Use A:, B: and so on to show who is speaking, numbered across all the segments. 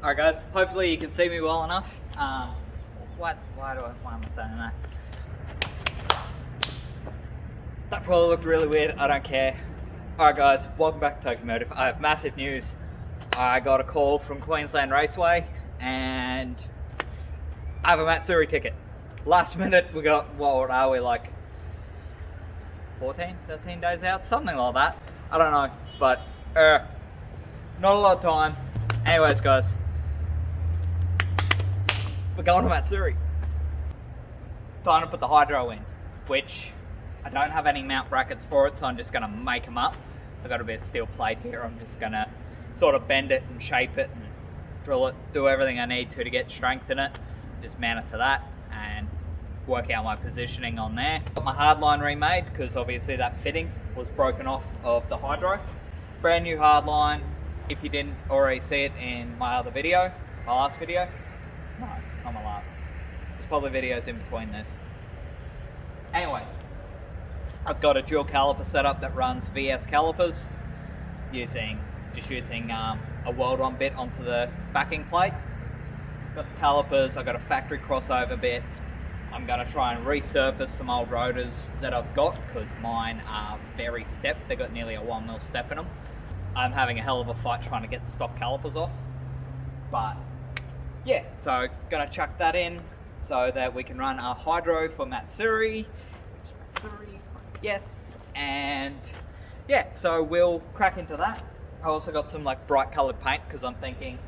A: Alright guys, hopefully you can see me well enough. Why am I saying that? That probably looked really weird, I don't care. Alright guys, welcome back to Tokimotive. I have massive news. I got a call from Queensland Raceway and I have a Matsuri ticket. Last minute we got, what are we, like 14, 13 days out? Something like that. I don't know, but not a lot of time. Anyways guys, we're going to Matsuri. Time to put the hydro in, which I don't have any mount brackets for it, so I'm just going to make them up. I've got a bit of steel plate here. I'm just going to sort of bend it and shape it and drill it, do everything I need to get strength in it, just mount it to that and work out my positioning on there. Got my hardline remade because obviously that fitting was broken off of the hydro. Brand new hardline. If you didn't already see it in my other video, my last video. No, not my last. There's probably videos in between this. Anyway, I've got a dual caliper setup that runs VS calipers using a weld-on bit onto the backing plate. Got the calipers, I've got a factory crossover bit. I'm going to try and resurface some old rotors that I've got because mine are very stepped. They've got nearly a 1mm step in them. I'm having a hell of a fight trying to get stock calipers off. But yeah, so going to chuck that in so that we can run a hydro for Matsuri. Yes, and yeah, so we'll crack into that. I also got some like bright colored paint because I'm thinking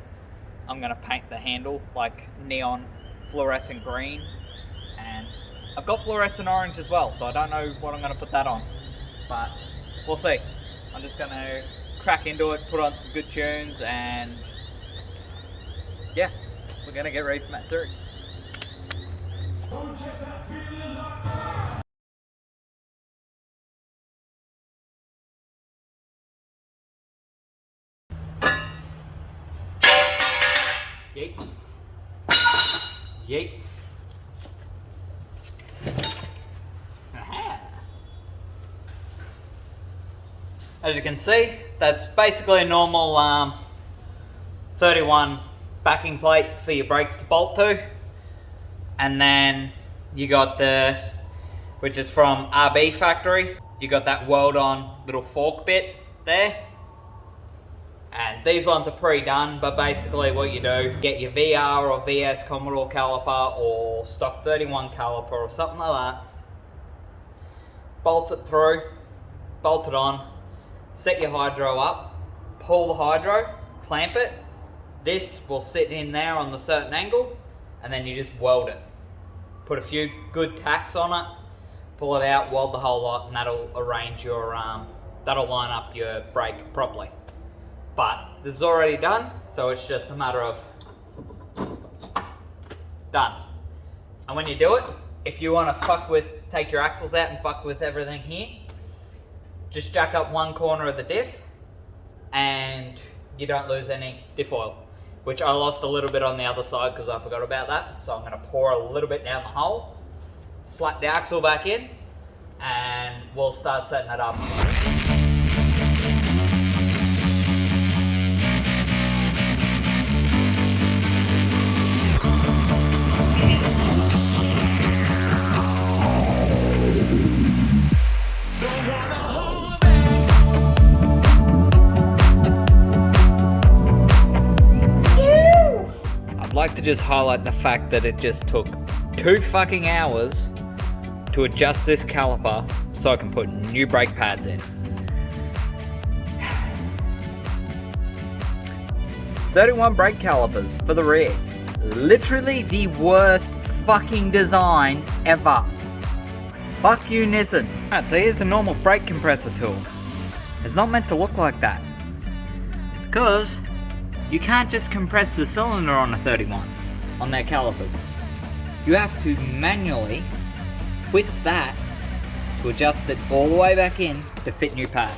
A: I'm going to paint the handle like neon fluorescent green. And I've got fluorescent orange as well, so I don't know what I'm going to put that on, but we'll see. I'm just going to crack into it, put on some good tunes, and yeah, we're going to get ready for Matsuri. Yeet. Yeet. Aha. As you can see, that's basically a normal 31 backing plate for your brakes to bolt to. And then you got the, which is from RB factory, you got that weld-on little fork bit there. And these ones are pre-done, but basically what you do, get your VR or VS Commodore caliper or stock 31 caliper or something like that, bolt it through, bolt it on, set your hydro up, pull the hydro, clamp it. This will sit in there on the certain angle, and then you just weld it. Put a few good tacks on it, pull it out, weld the whole lot, and that'll arrange your, that'll line up your brake properly. But this is already done, so it's just a matter of done. And when you do it, if you want to take your axles out and fuck with everything here, just jack up one corner of the diff and you don't lose any diff oil, which I lost a little bit on the other side because I forgot about that. So I'm going to pour a little bit down the hole, slap the axle back in, and we'll start setting it up. I'd like to just highlight the fact that it just took 2 fucking hours to adjust this caliper so I can put new brake pads in. 31 brake calipers for the rear. Literally the worst fucking design ever. Fuck you, Nissan. Alright, so here's a normal brake compressor tool. It's not meant to look like that, because you can't just compress the cylinder on a 31 on their calipers. You have to manually twist that to adjust it all the way back in to fit new pads.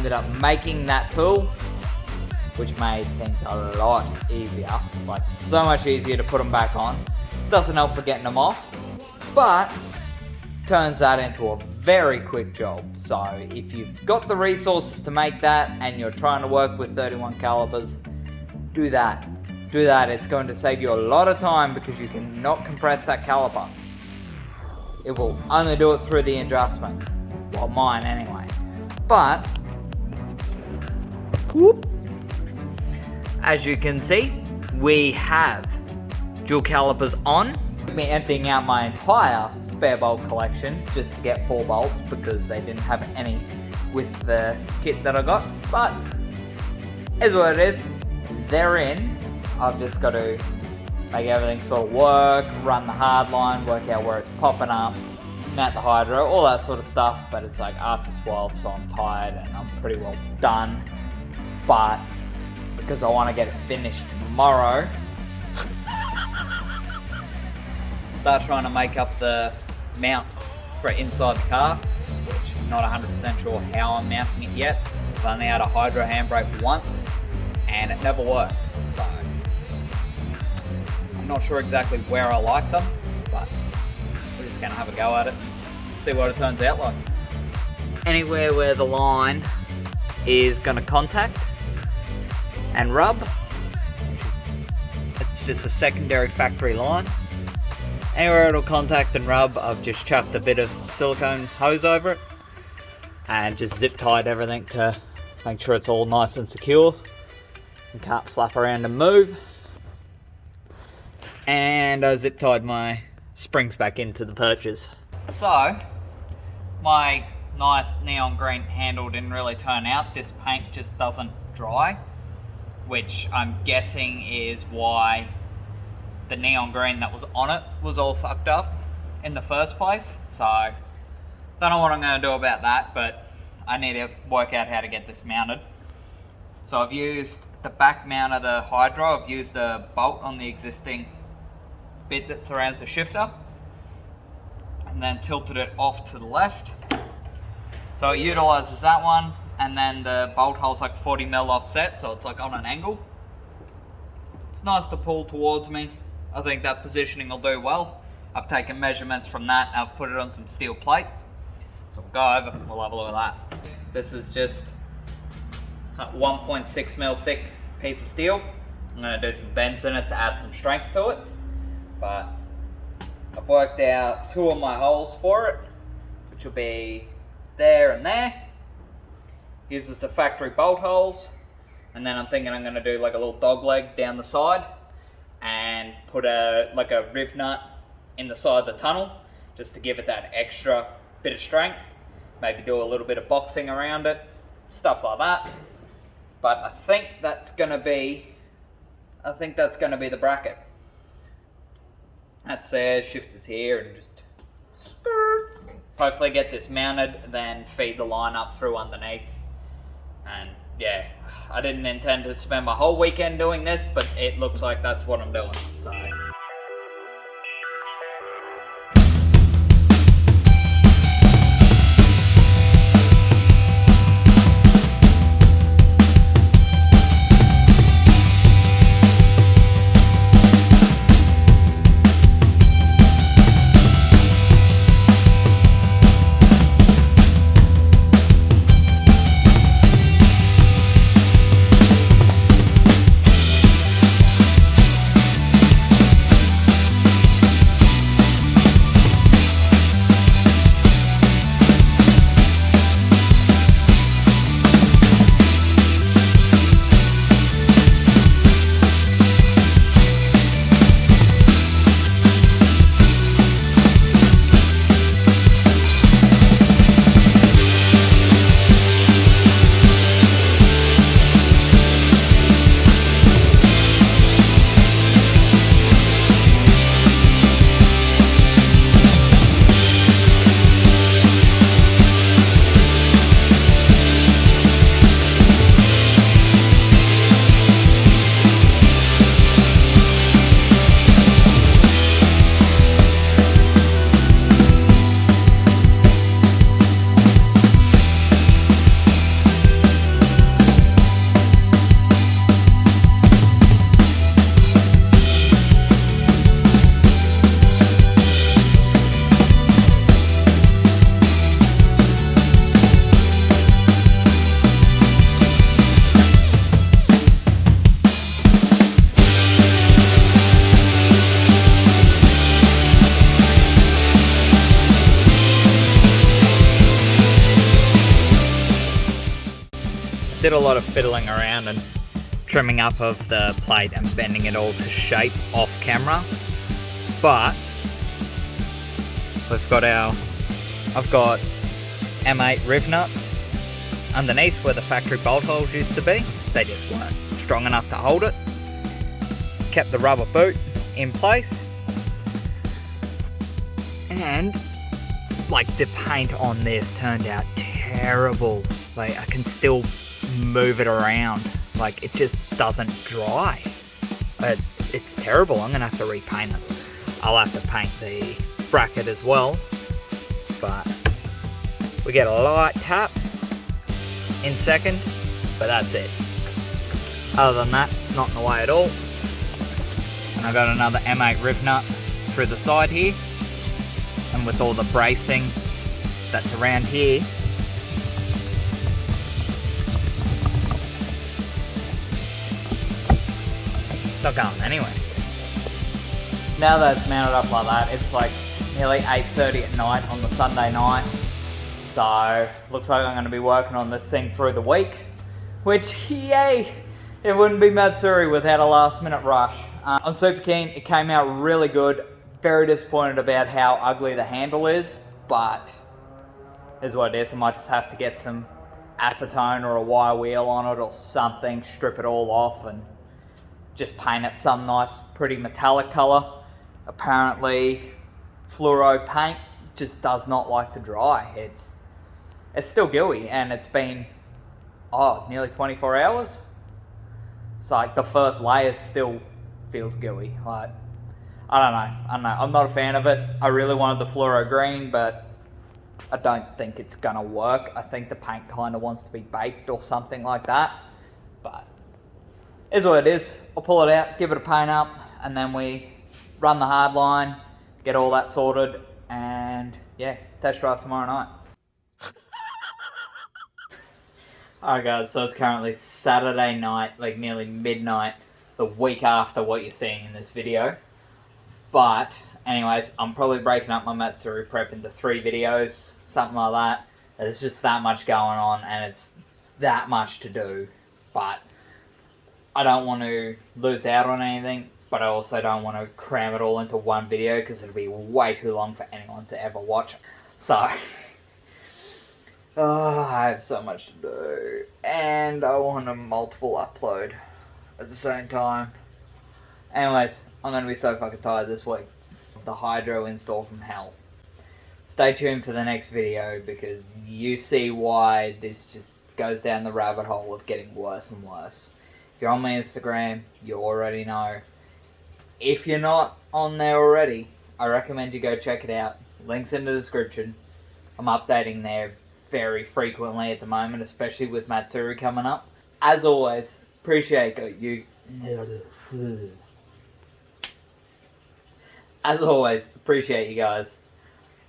A: ended up making that tool, which made things a lot easier, like so much easier to put them back on. Doesn't help for getting them off, but turns that into a very quick job. So if you've got the resources to make that and you're trying to work with 31 calipers, do that. Do that. It's going to save you a lot of time because you cannot compress that caliper. It will only do it through the adjustment. Well, mine anyway. But, whoop, as you can see, we have dual calipers on. Me emptying out my entire spare bolt collection just to get 4 bolts because they didn't have any with the kit that I got, but is what it is. They're in. I've just got to make everything sort of work, run the hard line, work out where it's popping up, mount the hydro, all that sort of stuff. But it's like after 12, so I'm tired and I'm pretty well done. But because I want to get it finished tomorrow, start trying to make up the mount for inside the car, which I'm not 100% sure how I'm mounting it yet. I've only had a hydro handbrake once and it never worked, so I'm not sure exactly where I like them, but we're just gonna have a go at it, see what it turns out like. Anywhere where the line is gonna contact and rub, it's just a secondary factory line. Anywhere it'll contact and rub, I've just chucked a bit of silicone hose over it and just zip tied everything to make sure it's all nice and secure and can't flap around and move. And I zip tied my springs back into the perches. So my nice neon green handle didn't really turn out. This paint just doesn't dry, which I'm guessing is why the neon green that was on it was all fucked up in the first place. So don't know what I'm going to do about that, but I need to work out how to get this mounted. So I've used the back mount of the hydro. I've used a bolt on the existing bit that surrounds the shifter and then tilted it off to the left. So it utilizes that one, and then the bolt hole's like 40mm offset, so it's like on an angle. It's nice to pull towards me. I think that positioning will do well. I've taken measurements from that and I've put it on some steel plate. So we'll go over and we'll have a look at that. This is just a 1.6mm thick piece of steel. I'm going to do some bends in it to add some strength to it. But I've worked out 2 of my holes for it, which will be there and there. Uses the factory bolt holes. And then I'm thinking I'm going to do like a little dog leg down the side and put a riv nut in the side of the tunnel just to give it that extra bit of strength. Maybe do a little bit of boxing around it, stuff like that. But I think that's gonna be the bracket. That's there, shifters here, and just skirt. Hopefully get this mounted, then feed the line up through underneath. And yeah, I didn't intend to spend my whole weekend doing this, but it looks like that's what I'm doing. So did a lot of fiddling around and trimming up of the plate and bending it all to shape off camera, but we've got I've got M8 riv nuts underneath where the factory bolt holes used to be. They just weren't strong enough to hold it. Kept the rubber boot in place, and like the paint on this turned out terrible. Like I can still move it around, like it just doesn't dry. It's terrible. I'm gonna have to repaint it. I'll have to paint the bracket as well, but we get a light tap in second, but that's it. Other than that, it's not in the way at all. And I got another M8 riv nut through the side here, and with all the bracing that's around here, it's not going anywhere. Now that it's mounted up like that, it's like nearly 8:30 at night on the Sunday night. So, looks like I'm going to be working on this thing through the week, which, yay, it wouldn't be Matsuri without a last minute rush. I'm super keen. It came out really good. Very disappointed about how ugly the handle is, but here's what it is. I might just have to get some acetone or a wire wheel on it or something, strip it all off and just paint it some nice pretty metallic color. Apparently fluoro paint just does not like to dry. It's still gooey, and it's been nearly 24 hours. It's like the first layer still feels gooey. Like I don't know. I'm not a fan of it. I really wanted the fluoro green, but I don't think it's gonna work. I think the paint kind of wants to be baked or something like that. But it is what it is. I'll pull it out, give it a paint up, and then we run the hard line, get all that sorted, and yeah, test drive tomorrow night. Alright guys, so it's currently Saturday night, like nearly midnight, the week after what you're seeing in this video. But anyways, I'm probably breaking up my Matsuri prep into 3 videos, something like that. There's just that much going on, and it's that much to do. But I don't want to lose out on anything, but I also don't want to cram it all into one video because it'll be way too long for anyone to ever watch. So I have so much to do, and I want a multiple upload at the same time. Anyways, I'm going to be so fucking tired this week. The hydro install from hell. Stay tuned for the next video because you see why this just goes down the rabbit hole of getting worse and worse. If you're on my Instagram, you already know. If you're not on there already, I recommend you go check it out. Links in the description. I'm updating there very frequently at the moment, especially with Matsuri coming up. As always, appreciate you. As always, appreciate you guys.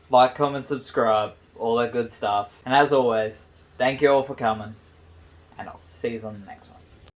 A: Like, comment, subscribe, all that good stuff. And as always, thank you all for coming, and I'll see you on the next one.